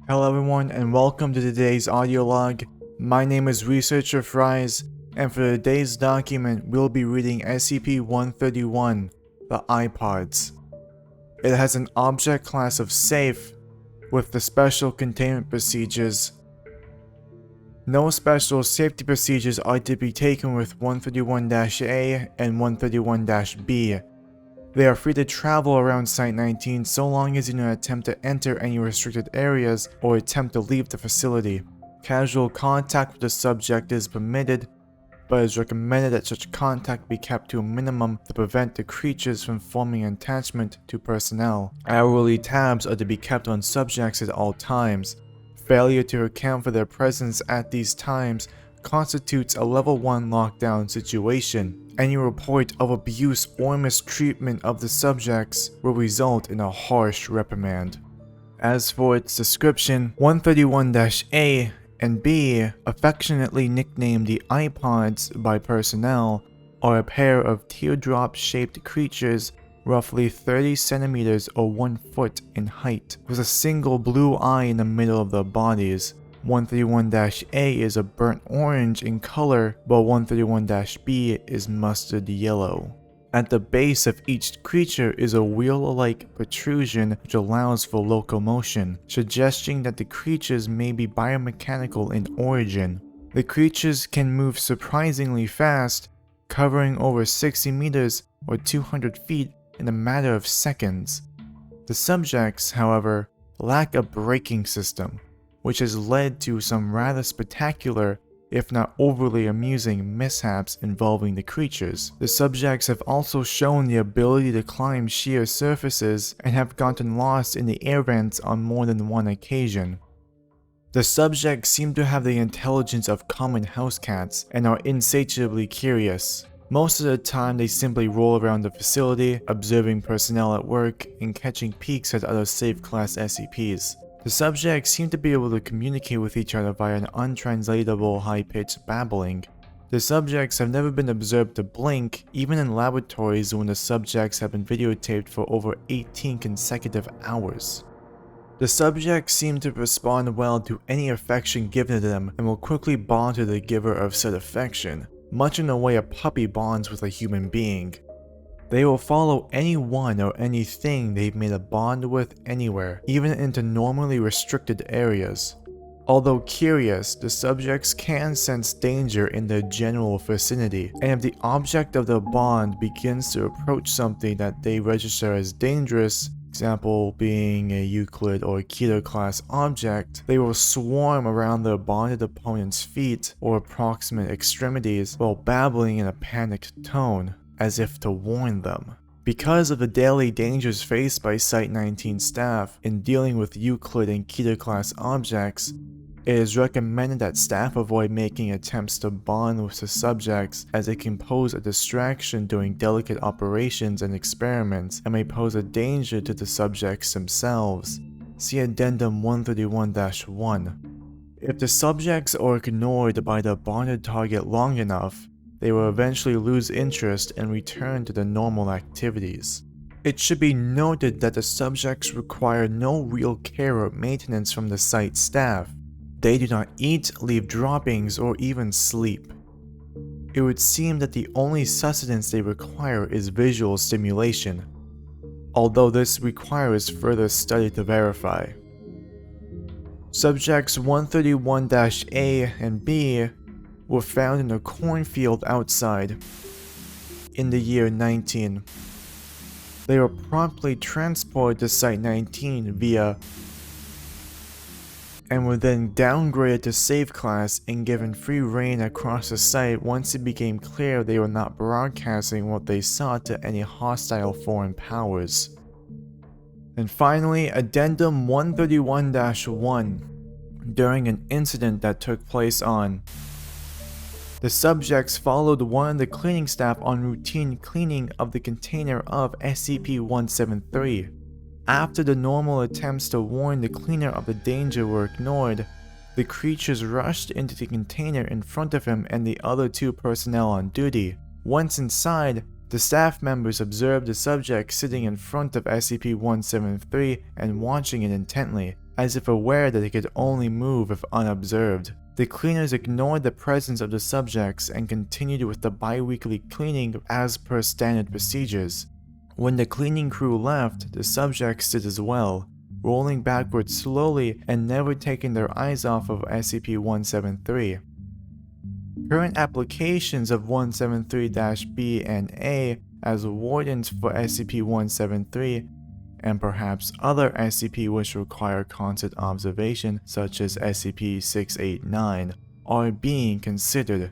Hello everyone and welcome to today's audio log. My name is Researcher Fries, and for today's document we'll be reading SCP-131, the iPods. It has an object class of safe with the special containment procedures. No special safety procedures are to be taken with 131-A and 131-B. They are free to travel around Site-19 so long as you do not attempt to enter any restricted areas or attempt to leave the facility. Casual contact with the subject is permitted, but it is recommended that such contact be kept to a minimum to prevent the creatures from forming an attachment to personnel. Hourly tabs are to be kept on subjects at all times. Failure to account for their presence at these times constitutes a Level 1 lockdown situation. Any report of abuse or mistreatment of the subjects will result in a harsh reprimand. As for its description, 131-A and B, affectionately nicknamed the iPods by personnel, are a pair of teardrop-shaped creatures roughly 30 centimeters or 1 foot in height, with a single blue eye in the middle of their bodies. 131-A is a burnt orange in color, while 131-B is mustard yellow. At the base of each creature is a wheel-like protrusion which allows for locomotion, suggesting that the creatures may be biomechanical in origin. The creatures can move surprisingly fast, covering over 60 meters or 200 feet in a matter of seconds. The subjects, however, lack a braking system, which has led to some rather spectacular, if not overly amusing, mishaps involving the creatures. The subjects have also shown the ability to climb sheer surfaces and have gotten lost in the air vents on more than one occasion. The subjects seem to have the intelligence of common house cats and are insatiably curious. Most of the time they simply roll around the facility, observing personnel at work and catching peeks at other safe class SCPs. The subjects seem to be able to communicate with each other via an untranslatable high-pitched babbling. The subjects have never been observed to blink, even in laboratories when the subjects have been videotaped for over 18 consecutive hours. The subjects seem to respond well to any affection given to them and will quickly bond to the giver of said affection, much in the way a puppy bonds with a human being. They will follow anyone or anything they've made a bond with anywhere, even into normally restricted areas. Although curious, the subjects can sense danger in their general vicinity, and if the object of their bond begins to approach something that they register as dangerous, example being a Euclid or Keter class object, they will swarm around their bonded opponent's feet or approximate extremities while babbling in a panicked tone, as if to warn them. Because of the daily dangers faced by Site-19 staff in dealing with Euclid and Keter class objects, it is recommended that staff avoid making attempts to bond with the subjects, as it can pose a distraction during delicate operations and experiments and may pose a danger to the subjects themselves. See Addendum 131-1. If the subjects are ignored by the bonded target long enough, they will eventually lose interest and return to their normal activities. It should be noted that the subjects require no real care or maintenance from the site staff. They do not eat, leave droppings, or even sleep. It would seem that the only sustenance they require is visual stimulation, although this requires further study to verify. Subjects 131-A and B were found in a cornfield outside in the year 19. They were promptly transported to Site-19 via and were then downgraded to safe class and given free reign across the site once it became clear they were not broadcasting what they saw to any hostile foreign powers. And finally, Addendum 131-1. During an incident that took place on the subjects followed one of the cleaning staff on routine cleaning of the container of SCP-173. After the normal attempts to warn the cleaner of the danger were ignored, the creatures rushed into the container in front of him and the other two personnel on duty. Once inside, the staff members observed the subject sitting in front of SCP-173 and watching it intently. as if aware that it could only move if unobserved. The cleaners ignored the presence of the subjects and continued with the bi-weekly cleaning as per standard procedures. When the cleaning crew left, the subjects did as well, rolling backwards slowly and never taking their eyes off of SCP-173. Current applications of 173-B and A as wardens for SCP-173 and perhaps other SCP which require constant observation such as SCP-689 are being considered.